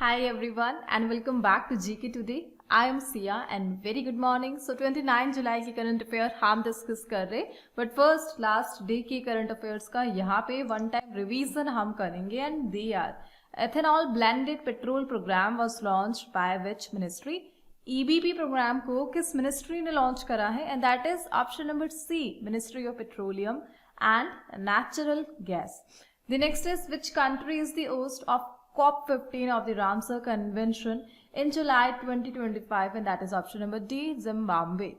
Hi everyone and welcome back to GK Today. I am Sia and very good morning. So 29 जुलाई की current affair हम discuss कर रहे but first last day की current affairs का यहाँ पे one time revision हम करेंगे and they are ethanol blended petrol programme was launched by which ministry. EBP programme को किस मिनिस्ट्री ने लॉन्च करा है and that is option number C, ministry of petroleum and natural gas. The next is which country is the host of COP15 of the Ramsar Convention in July 2025 and that is option number D, Zimbabwe.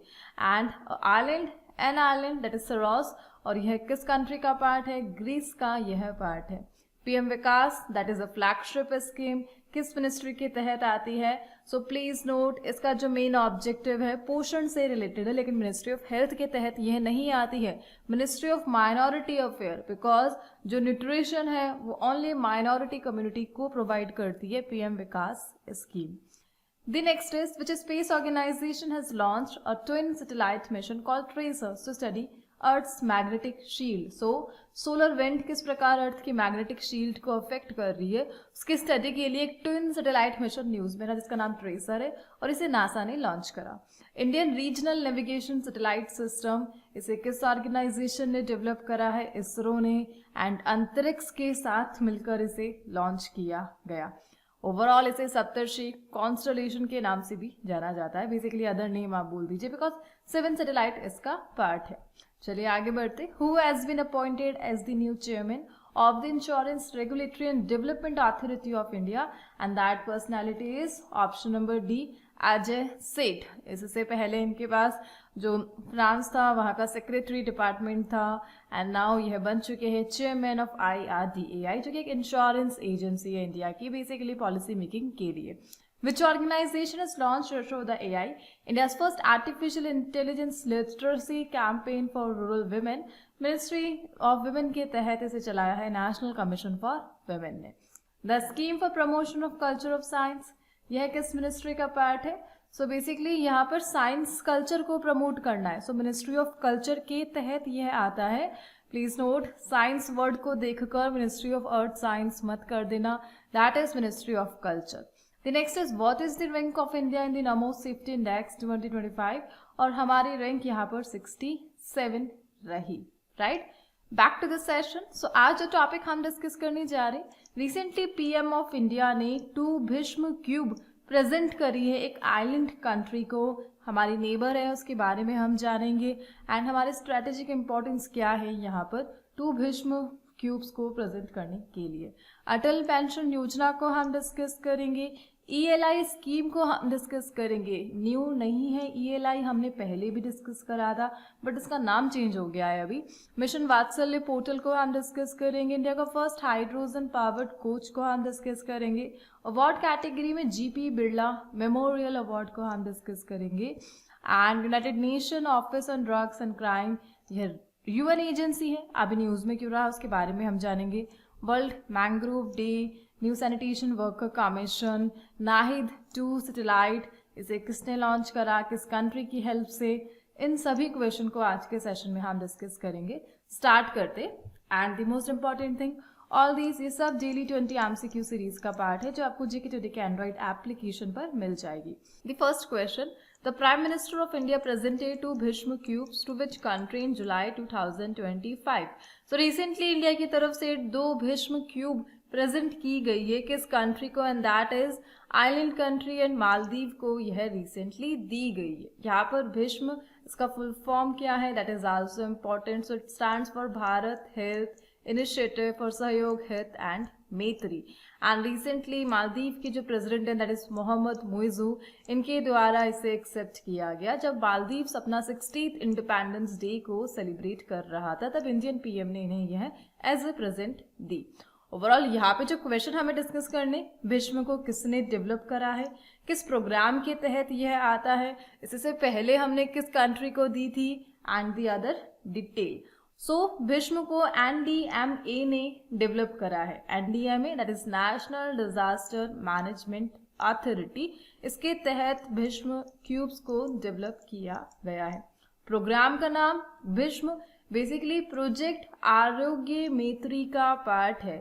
And Ireland that is Saros और यह किस country का part है? Greece का यह part है. PM Vikas that is a flagship scheme किस ministry के तहत आती है? सो प्लीज नोट इसका जो मेन ऑब्जेक्टिव है पोषण से रिलेटेड है, लेकिन मिनिस्ट्री ऑफ हेल्थ के तहत यह नहीं आती है. Ministry of minority affair because जो न्यूट्रिशन है वो ओनली माइनॉरिटी कम्युनिटी को प्रोवाइड करती है. PM Vikas scheme. The next is which space organization has launched a twin satellite mission called TRACER to study Earth's magnetic shield. So solar wind किस प्रकार अर्थ की magnetic shield को affect कर रही है उसकी स्टडी के लिए एक ट्विन सैटेलाइट मिशन न्यूज में था जिसका नाम ट्रेसर है और इसे नासा ने लॉन्च करा. Indian regional navigation satellite system इसे किस ऑर्गेनाइजेशन ने डेवलप करा है? इसरो ने. एंड अंतरिक्ष के साथ मिलकर इसे लॉन्च किया गया. ओवरऑल इसे सप्तर्षि कॉन्स्टलेशन के नाम से भी जाना जाता है. बेसिकली अदर नेम आप बोल दीजिए बिकॉज 7 सैटेलाइट इसका पार्ट है. चलिए आगे बढ़ते. Who has been appointed as the new chairman of the insurance regulatory and development authority of India and that personality is option number D, Ajay Seth. इससे पहले इनके पास जो फ्रांस था वहाँ का सेक्रेटरी डिपार्टमेंट था एंड नाउ यह बन चुके हैं चेयरमैन ऑफ IRDAI जो कि एक इंश्योरेंस एजेंसी है इंडिया की बेसिकली पॉलिसी मेकिंग के लिए. Which organization has launched Yashoda AI, India's first artificial intelligence literacy campaign for rural women? Ministry of Women के तहत इसे चलाया है नेशनल कमीशन फॉर वुमेन ने. The scheme for promotion of culture of science, यह किस मिनिस्ट्री का part है? सो बेसिकली यहाँ पर साइंस कल्चर को प्रमोट करना है. सो मिनिस्ट्री ऑफ कल्चर के तहत यह आता है. प्लीज नोट साइंस वर्ड को देखकर मिनिस्ट्री ऑफ अर्थ साइंस मत कर देना. That is ministry of culture. The next is what is the rank of India in the Namo Safety Index 2025 और हमारी रैंक यहाँ पर 67 रही. Right, back to the session. So आज जो टॉपिक हम डिस्कस करने जा रहे हैं, रिसेंटली PM ऑफ इंडिया ने 2 भीष्म क्यूब प्रेजेंट करी है एक आइलैंड कंट्री को. हमारी नेबर है उसके बारे में हम जानेंगे एंड हमारे स्ट्रेटेजिक इंपॉर्टेंस क्या है यहाँ पर 2 भीष्म क्यूब्स को प्रेजेंट करने के लिए. अटल पेंशन योजना को हम डिस्कस करेंगे. ELI स्कीम को हम डिस्कस करेंगे. न्यू नहीं है ELI, हमने पहले भी डिस्कस करा था बट इसका नाम चेंज हो गया है अभी. मिशन वात्सल्य पोर्टल को हम डिस्कस करेंगे. इंडिया का फर्स्ट हाइड्रोजन पावर्ड कोच को हम डिस्कस करेंगे. अवार्ड कैटेगरी में GP बिरला मेमोरियल अवार्ड को हम डिस्कस करेंगे. And United nation office on drugs and crime, यह UN एजेंसी है, अभी न्यूज़ में क्यों रहा उसके बारे में हम जानेंगे. World mangrove day, new sanitation worker commission, Nahid 2 satellite, इसे किसने लॉन्च करा, किस कंट्री की हेल्प से, इन सभी क्वेश्चन को आज के सेशन में हम डिस्कस करेंगे. स्टार्ट करते. And the most important thing, all these ये सब डेली 20 MCQ सीरीज का पार्ट है जो आपको GK Today के एंड्रॉइड एप्लीकेशन पर मिल जाएगी. The first question, The Prime Minister of India presented 2 Bhishma cubes to which country in July 2025? So recently India की तरफ से 2 भीष्म क्यूब प्रेजेंट की गई है किस कंट्री को and that is island country and Maldives को यह रिसेंटली दी गई है. यहाँ पर भीष्म इसका फुल फॉर्म क्या है? That is also important. So it stands for Bharat health initiative for सहयोग हित एंड मैत्री. एंड रिसेंटली मालदीव के जो प्रेसिडेंट हैं दैट इज मोहम्मद मुइजू, इनके द्वारा इसे एक्सेप्ट किया गया. जब मालदीव अपना 60th इंडिपेंडेंस डे को सेलिब्रेट कर रहा था तब इंडियन PM ने इन्हें यह एज ए प्रेजेंट दी. ओवरऑल यहाँ पे जो क्वेश्चन हमें डिस्कस करने, भीष्म को किसने डेवलप करा है, किस प्रोग्राम के तहत यह आता है, इससे पहले हमने किस कंट्री को दी थी एंड द अदर डिटेल. सो भीष्म को NDMA ने डेवलप करा है. NDMA that is national disaster management authority, इसके तहत भीष्म क्यूब्स को डेवलप किया गया है. प्रोग्राम का नाम भीष्म बेसिकली प्रोजेक्ट आरोग्य मैत्री का पार्ट है.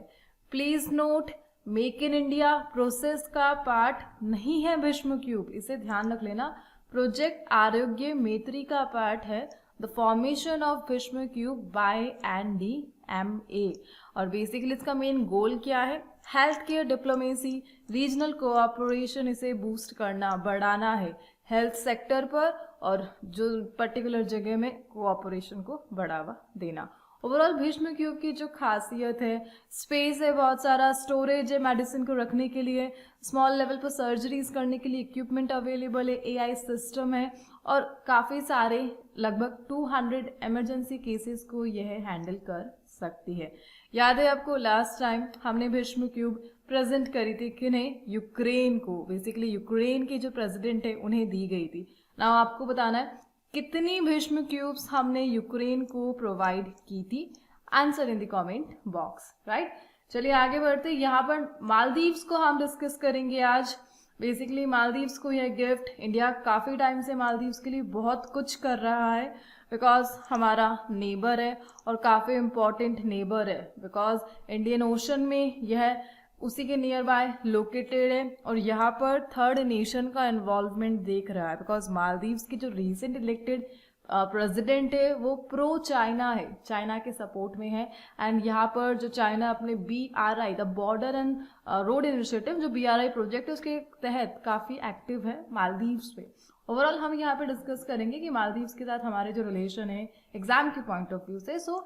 Please note make in India process का पार्ट नहीं है भीष्म क्यूब, इसे ध्यान रख लेना। प्रोजेक्ट आरोग्य मैत्री का पार्ट है the formation of Bhishma cube by NDMA। और बेसिकली इसका मेन गोल क्या है? Health care diplomacy, regional cooperation इसे बूस्ट करना, बढ़ाना है हेल्थ सेक्टर पर, और जो पर्टिकुलर जगह में कोऑपरेशन को बढ़ावा देना। ओवरऑल भीष्म क्यूब की जो खासियत है, स्पेस है बहुत सारा, स्टोरेज है मेडिसिन को रखने के लिए, स्मॉल लेवल पर सर्जरीज करने के लिए इक्विपमेंट अवेलेबल है, AI सिस्टम है, और काफ़ी सारे लगभग 200 इमरजेंसी केसेस को यह हैंडल कर सकती है। याद है आपको लास्ट टाइम हमने भीष्म क्यूब प्रेजेंट करी थी किन्हें? यूक्रेन को। बेसिकली यूक्रेन के जो प्रेसिडेंट है उन्हें दी गई थी। ना आपको बताना है कितनी भीष्म क्यूब्स हमने यूक्रेन को प्रोवाइड की थी। Answer in the comment box, right. चलिए आगे बढ़ते, यहाँ पर मालदीव्स को हम डिस्कस करेंगे आज। बेसिकली मालदीव्स को यह गिफ्ट, इंडिया काफ़ी टाइम से मालदीव्स के लिए बहुत कुछ कर रहा है, बिकॉज हमारा नेबर है और काफ़ी इम्पॉर्टेंट नेबर है, बिकॉज इंडियन ओशन में यह उसी के नियर बाय लोकेटेड है, और यहाँ पर थर्ड नेशन का इन्वॉल्वमेंट देख रहा है, बिकॉज मालदीव्स की जो रिसेंट इलेक्टेड प्रेसिडेंट है वो प्रो चाइना है, चाइना के सपोर्ट में है। एंड यहाँ पर जो चाइना अपने BRI the border and road initiative, जो BRI प्रोजेक्ट है उसके तहत काफ़ी एक्टिव है मालदीव्स पे। ओवरऑल हम यहाँ पे डिस्कस करेंगे कि मालदीव्स के साथ हमारे जो रिलेशन है एग्जाम के पॉइंट ऑफ व्यू से। सो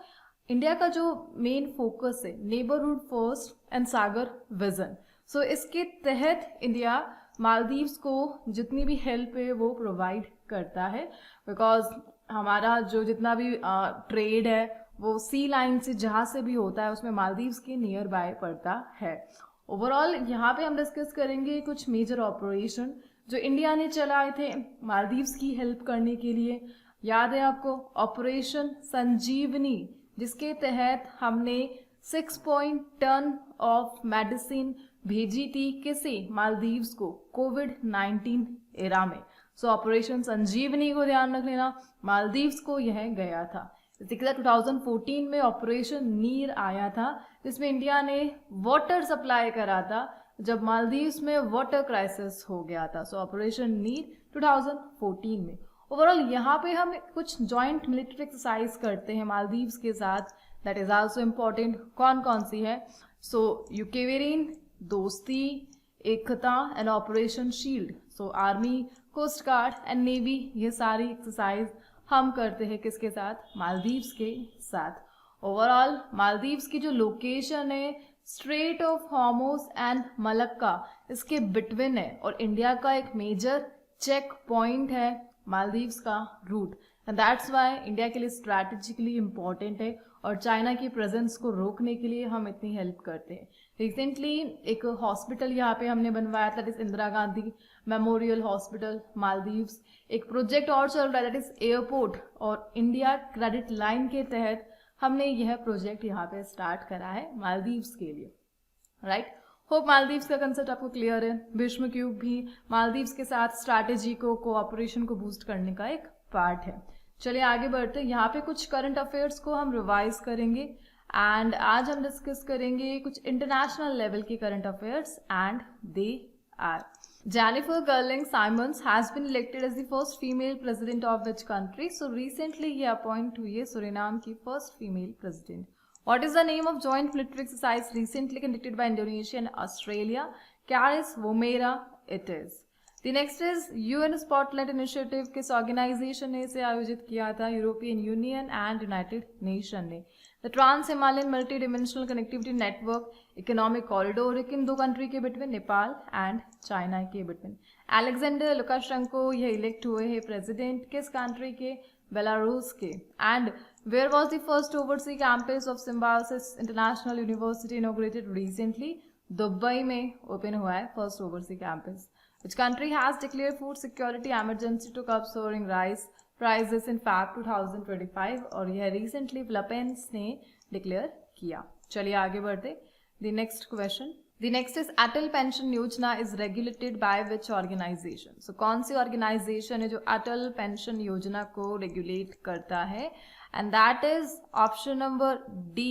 इंडिया का जो मेन फोकस है neighbourhood first and SAGAR vision, so इसके तहत इंडिया मालदीव्स को जितनी भी हेल्प है वो प्रोवाइड करता है, बिकॉज हमारा जो जितना भी ट्रेड है वो सी लाइन से जहाँ से भी होता है उसमें मालदीव्स के नियर बाय पड़ता है। ओवरऑल यहाँ पे हम डिस्कस करेंगे कुछ मेजर ऑपरेशन जो इंडिया ने चलाए थे मालदीव्स की हेल्प करने के लिए। याद है आपको ऑपरेशन संजीवनी, जिसके तहत हमने 6 टन ऑफ मेडिसिन भेजी थी किसे? मालदीव्स को, कोविड-19 एरा में। सो ऑपरेशन संजीवनी को ध्यान रख लेना, मालदीव्स को यह गया था। इसी के साथ 2014 में ऑपरेशन नीर आया था, जिसमें इंडिया ने वाटर सप्लाई करा था जब मालदीव्स में वाटर क्राइसिस हो गया था। सो ऑपरेशन नीर 2014 में। ओवरऑल यहाँ पे हम कुछ जॉइंट मिलिट्री एक्सरसाइज करते हैं मालदीव्स के साथ, दैट इज आल्सो इम्पॉर्टेंट। कौन कौन सी है? So Ekuverin, Dosti, Ekatha and operation shield. So army, coast guard and navy, ये सारी एक्सरसाइज हम करते हैं किसके साथ? मालदीव्स के साथ। ओवरऑल मालदीव्स की जो लोकेशन है straight of Hormuz and Malacca, इसके बिटवीन है, और इंडिया का एक मेजर चेक पॉइंट है मालदीव्स का route, and that's why India के लिए स्ट्रैटेजिकली इम्पॉर्टेंट है, और चाइना की प्रेजेंस को रोकने के लिए हम इतनी हेल्प करते हैं। रिसेंटली एक हॉस्पिटल यहाँ पे हमने बनवाया था, that is Indira Gandhi memorial hospital Maldives. एक प्रोजेक्ट और चल रहा है, दैट इज एयरपोर्ट, और इंडिया क्रेडिट लाइन के तहत हमने यह प्रोजेक्ट यहाँ पे स्टार्ट करा है मालदीव्स के लिए, राइट। होप मालदीव्स का कंसेप्ट आपको क्लियर है। भीष्म क्यूब भी मालदीव्स के साथ स्ट्रैटेजी को, कोऑपरेशन को बूस्ट करने का एक पार्ट है। चलिए आगे बढ़ते हैं, यहाँ पे कुछ करंट अफेयर्स को हम रिवाइज करेंगे, एंड आज हम डिस्कस करेंगे कुछ इंटरनेशनल लेवल के current affairs, and they are Jennifer Gurling Simons has been elected as the first female president of which country? So recently ये अपॉइंट हुई है सुरिनाम की first female president. What is the name of joint military exercise recently conducted by Indonesia and Australia? Caris Woomera it is. The next is UN Spotlight Initiative, किस organisation ने इसे आयोजित किया था? European Union and United Nation ने। The trans Himalayan multi dimensional connectivity network economic corridor है किन दो कंट्री के बिटवीन? नेपाल एंड चाइना के बिटवीन। अलेक्जेंडर लुकाशेंको यह इलेक्ट हुए हैं प्रेसिडेंट किस कंट्री के? बेलारूस के। And where was the first oversea campus of Symbiosis International University inaugurated recently? Dubai में ओपन हुआ है first oversea campus. Which country has declared food security emergency to curb soaring rice prices in Feb 2025? और यह recently Philippines ने declare किया। चलिए आगे बढ़ते। The next question. The next is Atal pension योजना is regulated by which organization? So कौन सी organisation है जो अटल पेंशन योजना को रेगुलेट करता है? And that is option number D,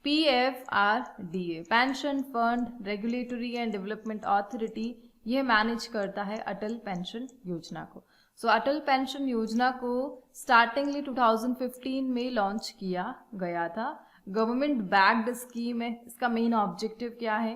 PFRDA pension fund regulatory and development authority, ये मैनेज करता है अटल पेंशन योजना को। सो अटल पेंशन योजना को स्टार्टिंगली 2015 में लॉन्च किया गया था। गवर्नमेंट बैक्ड स्कीम है। इसका मेन ऑब्जेक्टिव क्या है?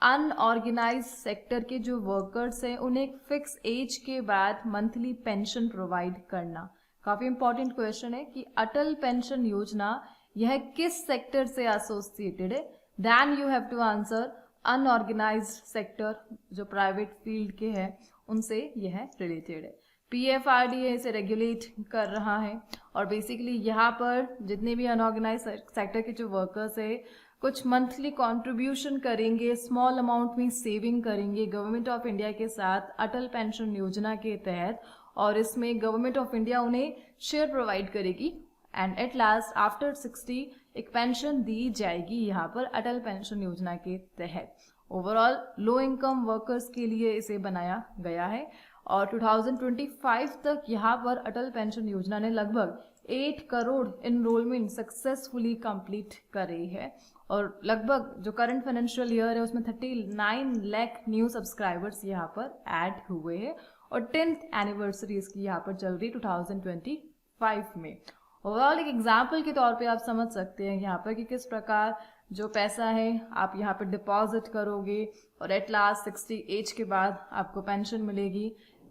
अनऑर्गेनाइज सेक्टर के जो वर्कर्स हैं उन्हें एक फिक्स एज के बाद मंथली पेंशन प्रोवाइड करना। काफ़ी इंपॉर्टेंट क्वेश्चन है कि अटल पेंशन योजना यह किस सेक्टर से एसोसिएटेड है? Then you have to answer unorganised sector, जो प्राइवेट फील्ड के हैं उनसे यह रिलेटेड है। PFRDA इसे रेगुलेट कर रहा है और बेसिकली यहाँ पर जितने भी अनऑर्गेनाइज सेक्टर के जो वर्कर्स है कुछ मंथली कंट्रीब्यूशन करेंगे, स्मॉल अमाउंट में सेविंग करेंगे गवर्नमेंट ऑफ इंडिया के साथ अटल पेंशन योजना के तहत, और इसमें गवर्नमेंट ऑफ इंडिया उन्हें शेयर प्रोवाइड करेगी एंड एट लास्ट आफ्टर 60 एक पेंशन दी जाएगी यहाँ पर अटल पेंशन योजना के तहत। ओवरऑल लो इनकम वर्कर्स के लिए इसे बनाया गया है और 2025 तक यहाँ पर अटल पेंशन योजना ने लगभग 8 करोड़ इनरोलमेंट सक्सेसफुली कंप्लीट करे है और लगभग जो करंट फाइनेंशियल ईयर है उसमें 39 लाख न्यू सब्सक्राइबर्स यहाँ पर ऐड हुए हैं और 10th एनिवर्सरी इसकी यहाँ पर चल रही 2025 में। ओवरऑल एक एग्जाम्पल के तौर पे आप समझ सकते हैं यहाँ पर कि किस प्रकार जो पैसा है आप यहाँ पर डिपॉजिट करोगे और एट लास्ट 60 एज के बाद आपको पेंशन मिलेगी।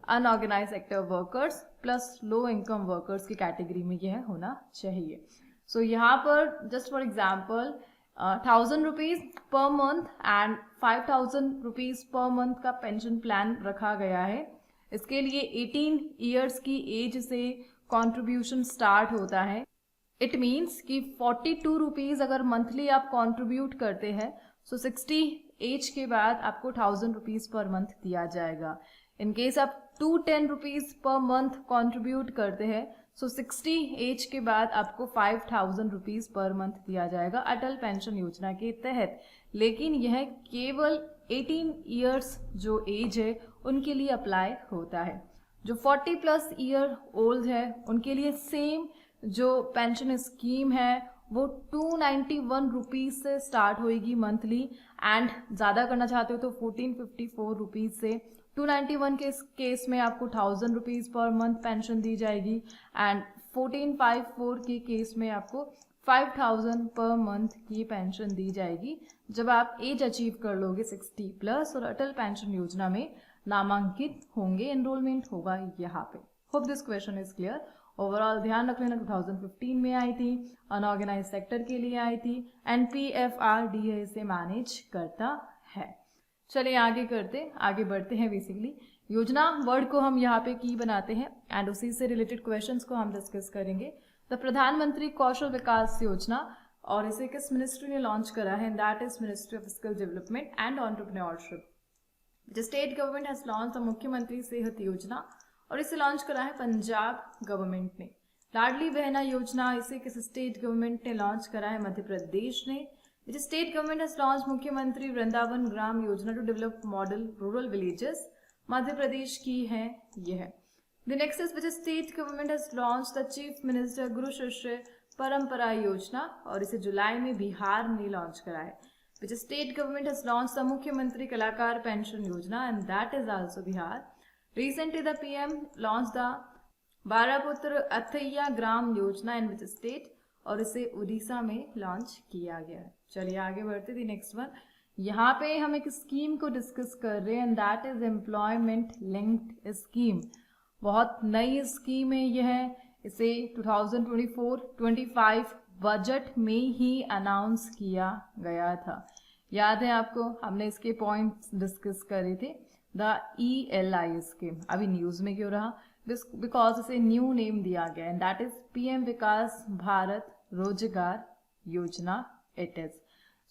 Unorganise sector workers plus low income workers की कैटेगरी में यह होना चाहिए। सो यहाँ पर just for example 1000 rupees per month एंड 5000 रुपीज़ पर मंथ का पेंशन प्लान रखा गया है। इसके लिए 18 ईयर्स की एज से कंट्रीब्यूशन स्टार्ट होता है। इट मीन्स कि 42 रुपीज़ अगर मंथली आप कंट्रीब्यूट करते हैं सो 60 एज के बाद आपको 1000 रुपीज़ पर मंथ दिया जाएगा। इन केस आप 210 रुपीज़ पर मंथ कंट्रीब्यूट करते हैं सो 60 एज के बाद आपको 5000 रुपीज़ पर मंथ दिया जाएगा अटल पेंशन योजना के तहत। लेकिन यह केवल 18 ईयर्स जो एज है उनके लिए अप्लाई होता है। जो 40 प्लस ईयर ओल्ड है उनके लिए सेम जो पेंशन स्कीम है वो 291 रुपीज़ से स्टार्ट होएगी मंथली एंड ज़्यादा करना चाहते हो तो 1454 रुपीज़ से। 291 के केस में आपको 1000 रुपीज़ पर मंथ पेंशन दी जाएगी एंड 1454 के केस में आपको 5000 पर मंथ की पेंशन दी जाएगी जब आप एज अचीव कर लोगे 60 प्लस और अटल पेंशन योजना में नामांकित होंगे, एनरोलमेंट होगा यहाँ पे। Hope this question is clear. Overall ध्यान रख लेना 2015 में आई थी, अनऑर्गेनाइज सेक्टर के लिए आई थी एंड PFRDA इसे मैनेज करता है। चलिए आगे बढ़ते हैं। बेसिकली योजना वर्ड को हम यहाँ पे की बनाते हैं एंड उसी से रिलेटेड क्वेश्चंस को हम डिस्कस करेंगे। द प्रधानमंत्री कौशल विकास योजना और इसे किस मिनिस्ट्री ने लॉन्च करा है? That is ministry of skill development and entrepreneurship. The state government has launch the मुख्यमंत्री सेहत योजना और इसे लॉन्च करा है पंजाब गवर्नमेंट ने। लाडली बहना योजना इसे किस स्टेट गवर्नमेंट ने लॉन्च करा है? मध्य प्रदेश ने। Which state government has launch Mukhyamantri Vrindavan Gram Yojana to develop model rural villages? Madhya Pradesh की है यह। The next is which state government has launch the chief minister Guru Shishya परंपरा योजना और इसे जुलाई में बिहार ने लॉन्च करा है। Which state government has launch the Mukhyamantri Kalakar pension Yojana and that is also Bihar. Recently, the PM launched the बारापुत्र अथैया Gram Yojana in which state और इसे उड़ीसा में लॉन्च किया गया है। चलिए आगे बढ़ते थे। नेक्स्ट वन, यहाँ पे हम एक स्कीम को डिस्कस कर रहे हैं and that is employment linked scheme. बहुत नई स्कीम है यह। इसे 2024-25 बजट में ही अनाउंस किया गया था। याद है आपको, हमने इसके पॉइंट्स डिस्कस करे थे। द ELI स्कीम अभी न्यूज में क्यों रहा? बिकॉज इसे न्यू नेम दिया गया एंड दैट इज PM विकास भारत रोजगार योजना इट इज।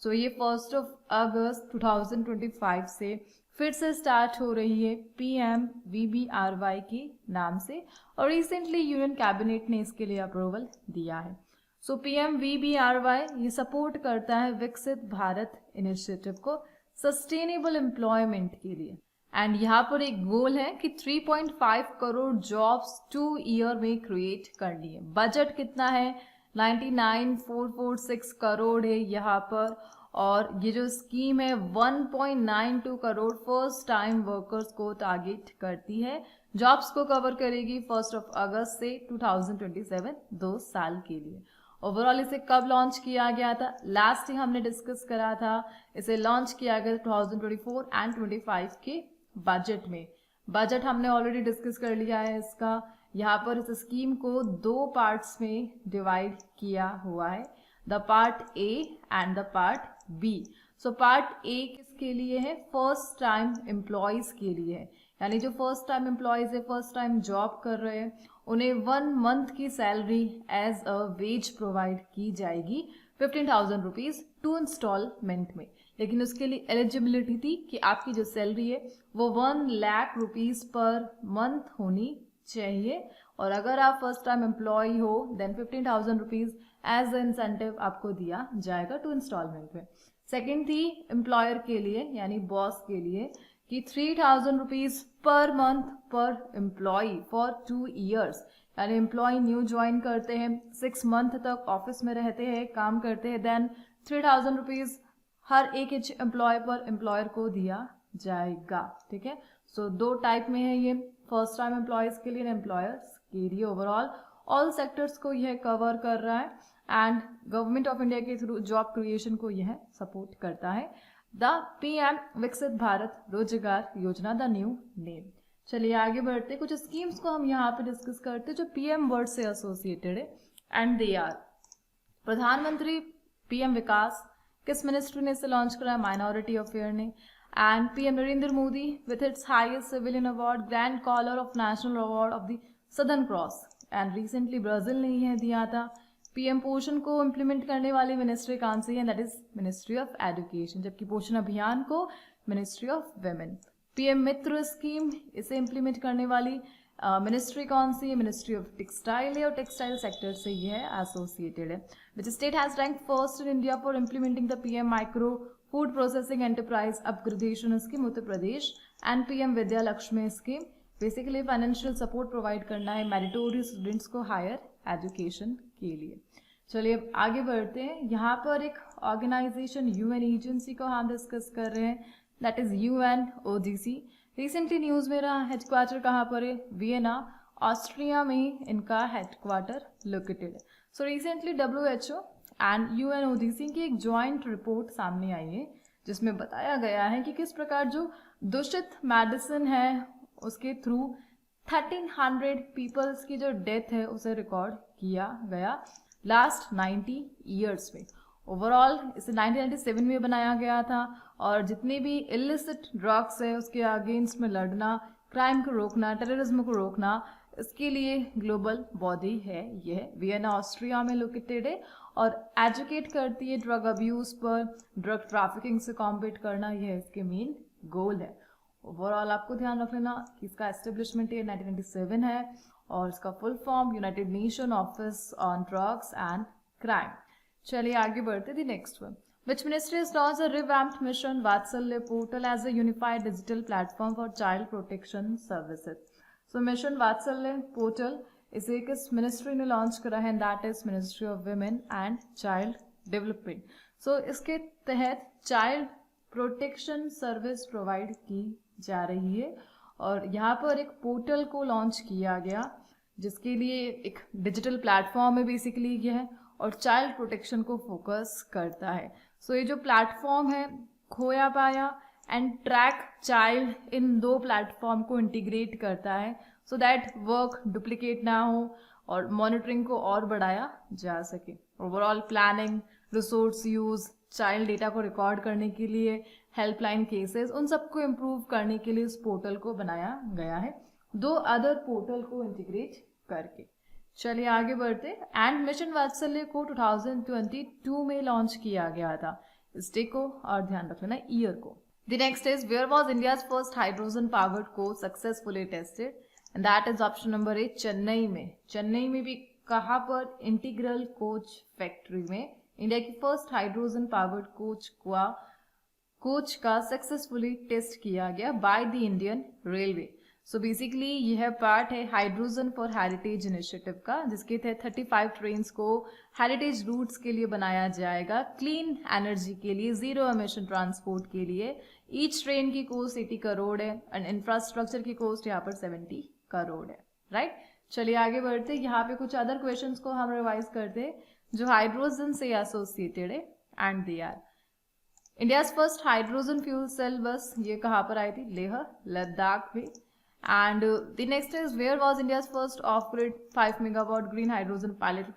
सो ये 1 अगस्त 2025 से फिर से स्टार्ट हो रही है PMVBRY के नाम से और रिसेंटली यूनियन कैबिनेट ने इसके लिए अप्रूवल दिया है। सो PMVBRY ये सपोर्ट करता है विकसित भारत इनिशिएटिव को सस्टेनेबल एम्प्लॉयमेंट के लिए एंड यहाँ पर एक गोल है कि 3.5 करोड़ जॉब्स 2 ईयर में क्रिएट करनी है। बजट कितना है? 99,446 करोड़ है यहाँ पर। और ये जो स्कीम है 1.92 करोड़ फर्स्ट टाइम वर्कर्स को टारगेट करती है। जॉब्स को कवर करेगी 1 अगस्त से 2027, 2 साल के लिए। ओवरऑल इसे कब लॉन्च किया गया था? लास्ट ही हमने डिस्कस करा था, इसे लॉन्च किया गया 2024 एंड 25 के बजट में। बजट हमने ऑलरेडी डिस्कस कर लिया है इसका। यहाँ पर इस स्कीम को 2 पार्ट्स में डिवाइड किया हुआ है, the part A and the part B. So part A किसके लिए है? फर्स्ट टाइम एम्प्लॉयज के लिए है, यानी जो फर्स्ट टाइम एम्प्लॉयज है, फर्स्ट टाइम जॉब कर रहे हैं, उन्हें 1 मंथ की salary as a wage provide की जाएगी 15,000 रुपीज 2 इंस्टॉलमेंट में। लेकिन उसके लिए एलिजिबिलिटी थी कि आपकी जो सैलरी है वो 1 लाख रुपीज पर मंथ होनी चाहिए, और अगर आप फर्स्ट टाइम एम्प्लॉय हो then 15,000 rupees as a incentive आपको दिया जाएगा 2 इंस्टॉलमेंट में। सेकेंड थी एम्प्लॉयर के लिए यानी बॉस के लिए कि 3,000 रुपीज पर मंथ पर एम्प्लॉय फॉर 2 ईयर्स, यानी एम्प्लॉय न्यू ज्वाइन करते हैं, 6 मंथ तक ऑफिस में रहते हैं, काम करते हैं, देन 3,000 रुपीज हर एक एम्प्लॉय पर एम्प्लॉयर को दिया जाएगा। ठीक है, सो 2 टाइप में है ये, फर्स्ट टाइम एम्प्लॉयज के लिए, एम्प्लॉयर्स के लिए। ओवरऑल ऑल सेक्टर्स को यह कवर कर रहा है एंड गवर्नमेंट ऑफ इंडिया के थ्रू जॉब क्रिएशन को यह सपोर्ट करता है। द पीएम विकसित भारत रोजगार योजना, द न्यू नेम। चलिए आगे बढ़ते, कुछ स्कीम्स को हम यहाँ पे डिस्कस करते जो पीएम वर्ड से एसोसिएटेड है, एंड दे आर प्रधानमंत्री पीएम विकास, किस मिनिस्ट्री ने इसे लॉन्च करा? माइनॉरिटी अफेयर ने। And PM Narendra Modi with its highest civilian award, grand collar of national award of the southern cross, and recently Brazil ने यह दिया था। पीएम पोषण को इम्प्लीमेंट करने वाली मिनिस्ट्री कौन सी है? That is ministry of education, जबकि पोषण अभियान को ministry of women. PM Mitra scheme, इसे इम्प्लीमेंट करने वाली मिनिस्ट्री कौन सी है? मिनिस्ट्री ऑफ टेक्सटाइल है, और टेक्सटाइल सेक्टर से यह एसोसिएटेड है। Which state has rank first in India for implementing the PM micro food processing enterprise upgradation scheme? Uttar Pradesh. And PM Vidya Lakshmi scheme, basically financial support provide करना है meritorious students को higher education के लिए। चलिए अब आगे बढ़ते हैं, यहाँ पर एक ऑर्गेनाइजेशन यूएन एजेंसी को हम डिस्कस कर रहे हैं, that is UNODC। Recently news में रहा, हेडक्वार्टर कहाँ पर है? वियना, ऑस्ट्रिया में इनका हेडक्वार्टर लोकेटेड है। So recently WHO and UNODC की एक जॉइंट रिपोर्ट सामने आई है, जिसमें बताया गया है कि किस प्रकार जो दूषित मेडिसिन है उसके थ्रू 1300 पीपल्स की जो डेथ है उसे रिकॉर्ड किया गया लास्ट 90 ईयर्स में। ओवरऑल इसे 1997 में बनाया गया था, और जितने भी इलिसिट ड्रग्स है उसके अगेंस्ट में लड़ना, क्राइम को रोकना, टेररिज्म को रोकना, इसके लिए ग्लोबल बॉडी है यह। वियना ऑस्ट्रिया में लोकेटेड है और एजुकेट करती है ड्रग अब्यूज पर, ड्रग ट्रैफिकिंग से कॉम्बेट करना, यह इसके मेन गोल है। ओवरऑल आपको ध्यान रख लेना कि इसका एस्टेब्लिशमेंट ईयर 1997 है, और इसका full form United nation office on drugs and crime. चलिए आगे बढ़ते दी next one. Which ministry has launched a revamped mission Vatsalya portal as a unified digital platform for child protection services? So mission Vatsalya portal इसे किस ministry ने launch करा है? That is ministry of women and child development. So इसके तहत child protection service provide की जा रही है, और यहाँ पर एक पोर्टल को लॉन्च किया गया जिसके लिए एक डिजिटल प्लेटफॉर्म है बेसिकली यह है, और चाइल्ड प्रोटेक्शन को फोकस करता है। सो ये जो प्लेटफॉर्म है खोया पाया and track child, in 2 platform को इंटीग्रेट करता है सो दैट वर्क डुप्लीकेट ना हो और मॉनिटरिंग को और बढ़ाया जा सके। Overall planning, resource use, child data को रिकॉर्ड करने के लिए, हेल्पलाइन केसेस, उन सबको इम्प्रूव करने के लिए इस पोर्टल को बनाया गया है 2 अदर पोर्टल को इंटीग्रेट करके। चलिए आगे बढ़ते। एंड मिशन वात्सल्य को 2022 में लॉन्च किया गया था, इस डे को और ध्यान रख लेना ईयर को। The next is where was India's first hydrogen powered coach successfully tested? And that is option number A, Chennai में। चेन्नई में भी कहाँ पर? इंटीग्रल कोच फैक्ट्री में इंडिया की फर्स्ट हाइड्रोजन पावर्ड कोच का सक्सेसफुली टेस्ट किया गया by the Indian railway. So basically यह पार्ट है हाइड्रोजन फॉर हेरिटेज इनिशिएटिव का, जिसके तहत 35 ट्रेन्स को हेरिटेज रूट्स के लिए बनाया जाएगा, क्लीन एनर्जी के लिए, जीरो एमिशन ट्रांसपोर्ट के लिए। ईच ट्रेन की कॉस्ट 80 करोड़ है एंड इंफ्रास्ट्रक्चर की कॉस्ट यहाँ पर 70 करोड़ है, राइट। चलिए आगे बढ़ते, यहाँ पे कुछ अदर क्वेश्चंस को हम रिवाइज करते जो हाइड्रोजन से एसोसिएटेड है, and they are India's first hydrogen fuel cell bus, ये कहाँ पर आई थी? लेह लद्दाख में। And the next is, where was India's first off-grid 5 megawatt green hydrogen pilot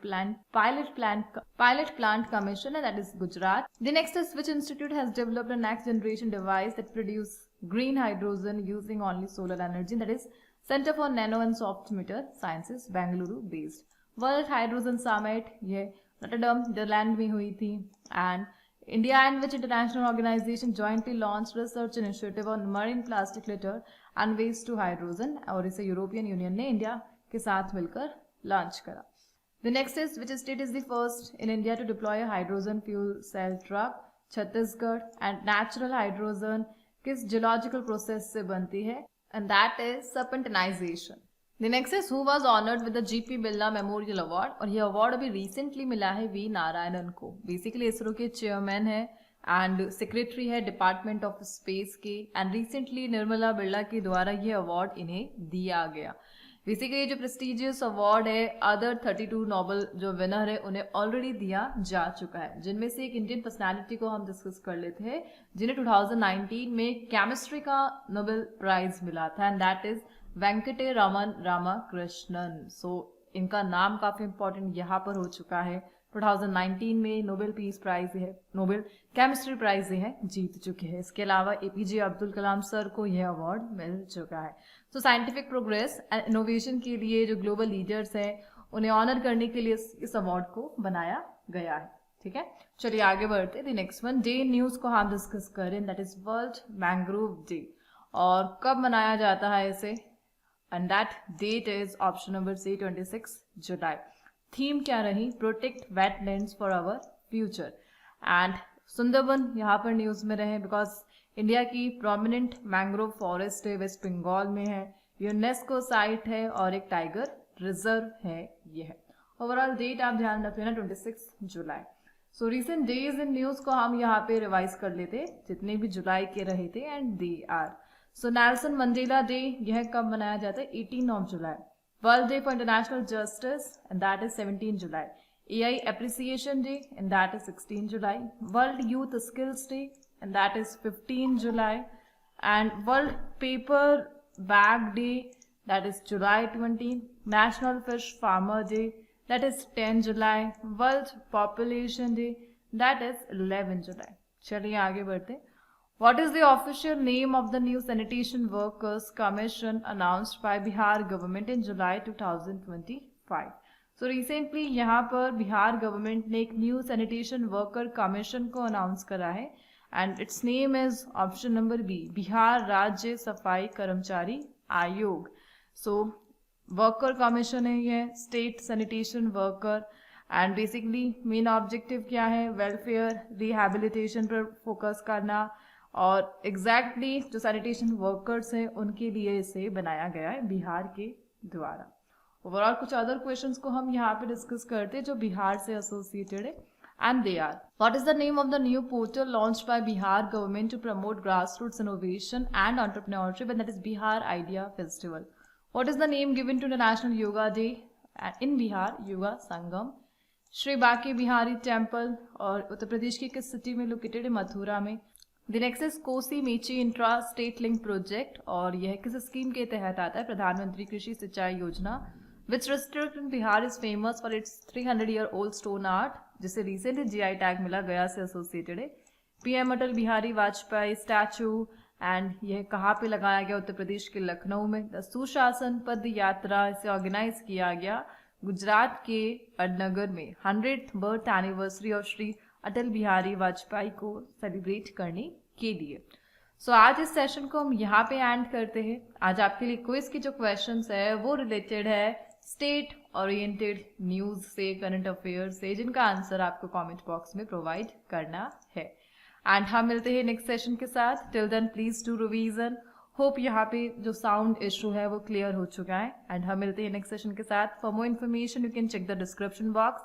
plant commission, and that is Gujarat. The next is, which institute has developed a next generation device that produce green hydrogen using only solar energy, that is Center for Nano and Soft Matter Sciences, Bengaluru based. World Hydrogen Summit, ये Rotterdam, Netherlands में हुई थी. And India and which international organization jointly launched research initiative on marine plastic litter and waste to hydrogen, और इसे European union ने India के साथ मिलकर लॉन्च करा. The next is, which state is the first in India to deploy a hydrogen fuel cell truck? Chhattisgarh. And natural hydrogen किस geological process से बनती है? And that is serpentinization. The next is, who was honored with the GP Birla Memorial Award? और ये award अभी recently मिला है we Narayanan को. बेसिकली इसरो के चेयरमैन है एंड सेक्रेटरी है डिपार्टमेंट ऑफ स्पेस के, एंड रिसेंटली निर्मला बिरला के द्वारा ये अवार्ड इन्हें दिया गया. बेसिकली ये जो प्रेस्टिजियस अवार्ड है, अदर 32 नोबेल जो विनर है उन्हें ऑलरेडी दिया जा चुका है, जिनमें से एक इंडियन पर्सनालिटी को हम डिस्कस कर लेते हैं जिन्हें 2019 में केमिस्ट्री का नोबेल प्राइज मिला था, and that is Venkatraman Ramakrishnan. So इनका नाम काफी इंपॉर्टेंट यहाँ पर हो चुका है. 2019 में नोबेल पीस प्राइज है, नोबेल केमिस्ट्री प्राइज है जीत चुके हैं. इसके अलावा एपीजे अब्दुल कलाम सर को यह अवार्ड मिल चुका है. तो साइंटिफिक प्रोग्रेस एंड इनोवेशन के लिए जो ग्लोबल लीडर्स हैं उन्हें ऑनर करने के लिए इस अवार्ड को बनाया गया है. ठीक है, चलिए आगे बढ़ते. The next one, day news को हम डिस्कस करें, that is world mangrove day. और कब मनाया जाता है इसे? And that date is option number C 26 July. Theme क्या रही? Protect wetlands for our future. And Sundarban यहाँ पर न्यूज में रहे बिकॉज इंडिया की प्रोमिनेंट मैंग्रोव फॉरेस्ट है, वेस्ट बंगाल में है, यूनेस्को साइट है और एक टाइगर रिजर्व है. ये है ओवरऑल डेट, आप ध्यान रख लेना 26 जुलाई. So recent days in news को हम यहाँ पे रिवाइज कर लेते जितने भी जुलाई के रहे थे, and they are. So Nelson Mandela day, यह कब मनाया जाता है? 18 जुलाई. World day for international justice, and that is 17 जुलाई. AI Appreciation Day, and that is 16 July. World Youth Skills Day, and that is 15 July. And World Paper Bag Day, that is July 20. National Fish Farmer Day, that is 10 July. World Population Day, that is 11 July. चलिए आगे बढ़ते. What is the official name of the new Sanitation Workers Commission announced by Bihar government in July 2025? So recently यहाँ पर Bihar government ने एक new sanitation worker commission को announce करा है, and its name is option number B, Bihar Rajya Safai Karmachari Aayog. So worker commission है ये, state sanitation worker, and basically main objective क्या है? वेलफेयर रिहैबिलिटेशन पर फोकस करना, और एग्जैक्टली जो सैनिटेशन वर्कर्स हैं उनके लिए इसे बनाया गया है बिहार के द्वारा. ओवरऑल कुछ अदर क्वेश्चंस को हम यहाँ पे डिस्कस करते हैं जो बिहार से एसोसिएटेड है, and they are. What is the name of the new portal launched by Bihar government to promote grassroots innovation and entrepreneurship, and that is Bihar idea festival. What is the name given to international yoga day in Bihar? Yoga Sangam. Shri Banke Bihari temple, और उत्तर प्रदेश की किस city में located है? मथुरा में. The next is Kosi Mechi intra state link project, और यह किस scheme के तहत आता है? प्रधानमंत्री कृषि सिंचाई योजना. Which district in Bihar is famous for its 300-year-old stone art, जिसे रिसेंटली GI टैग मिला, गया से एसोसिएटेड है. PM Atal Bihari Vajpayee statue, and यह कहाँ पे लगाया गया? उत्तर प्रदेश के लखनऊ में. द सुशासन पद यात्रा, इसे ऑर्गेनाइज किया गया गुजरात के वडनगर में 100th birth anniversary of Shri Atal Bihari Vajpayee को सेलिब्रेट करने के लिए. सो आज इस सेशन को हम यहाँ पे एंड करते हैं. आज आपके लिए क्विज की जो क्वेश्चंस है वो रिलेटेड है स्टेट ओरिएंटेड न्यूज से, करंट अफेयर से, जिनका आंसर आपको कमेंट बॉक्स में प्रोवाइड करना है. एंड हम मिलते हैं नेक्स्ट सेशन के साथ. Till then please do revision. Hope यहाँ पे जो साउंड इशू है वो क्लियर हो चुका है, एंड हम मिलते हैं नेक्स्ट सेशन के साथ. For more information you can check the description box.